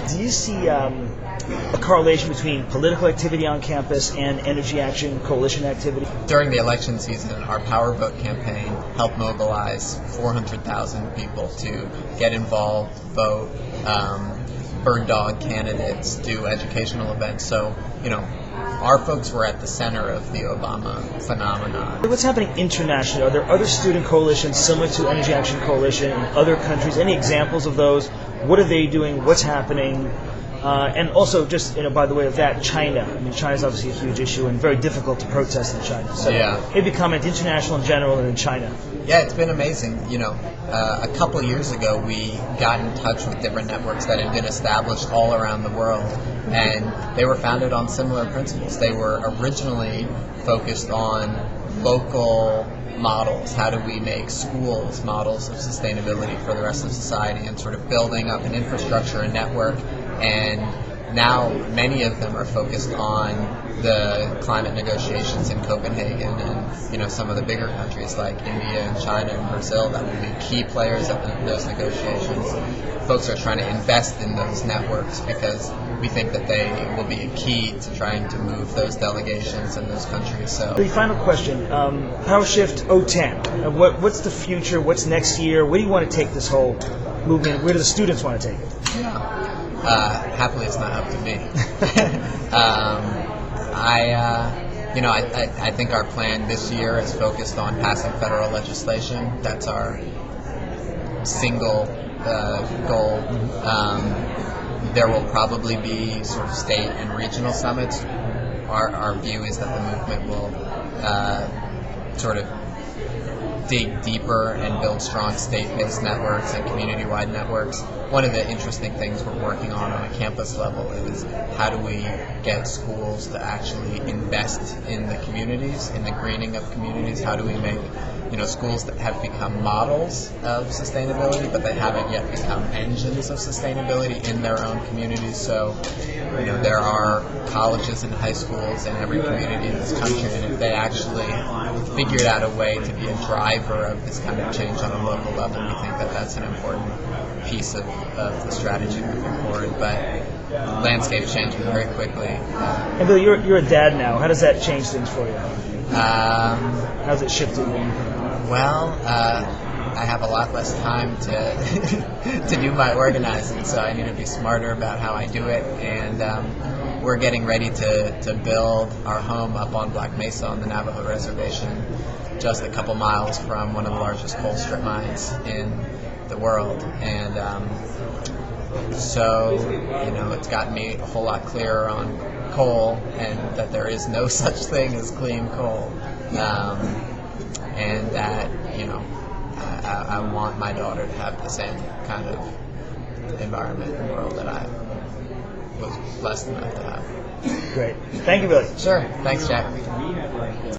Do you see a correlation between political activity on campus and Energy Action Coalition activity? During the election season, our Power Vote campaign helped mobilize 400,000 people to get involved, vote, bird dog candidates, do educational events. So, our folks were at the center of the Obama phenomenon. What's happening internationally? Are there other student coalitions similar to Energy Action Coalition in other countries? Any examples of those? What are they doing? What's happening? And also, just by the way of that, China. I mean, China is obviously a huge issue and very difficult to protest in China. So maybe comment international in general and in China. Yeah, it's been amazing. A couple of years ago, we got in touch with different networks that had been established all around the world, and they were founded on similar principles. They were originally focused on local models. How do we make schools models of sustainability for the rest of society, and sort of building up an infrastructure, a network. And now many of them are focused on the climate negotiations in Copenhagen and some of the bigger countries like India and China and Brazil that will be key players in those negotiations. Folks are trying to invest in those networks because we think that they will be a key to trying to move those delegations in those countries. So the final question, PowerShift 010, what's the future, what's next year, where do you want to take this whole movement, where do the students want to take it? Happily, it's not up to me. I think our plan this year is focused on passing federal legislation. That's our single goal. There will probably be sort of state and regional summits. Our view is that the movement will sort of dig deeper and build strong state-based networks and community-wide networks. One of the interesting things we're working on a campus level is how do we get schools to actually invest in the communities, in the greening of communities? How do we make schools that have become models of sustainability, but they haven't yet become engines of sustainability in their own communities? So, there are colleges and high schools in every community in this country, and if they actually figured out a way to be a driver of this kind of change on a local level, we think that that's an important piece of the strategy moving forward. But the landscape's changing very quickly. And Billy, you're a dad now. How does that change things for you? How's it shifted you? Well, I have a lot less time to do my organizing, so I need to be smarter about how I do it. And we're getting ready to build our home up on Black Mesa on the Navajo Reservation, just a couple miles from one of the largest coal strip mines in the world. And so, it's gotten me a whole lot clearer on coal and that there is no such thing as clean coal. And that, I want my daughter to have the same kind of environment and world that I was blessed enough to have. Great. Thank you, Billy. Sure. Thanks, Jack.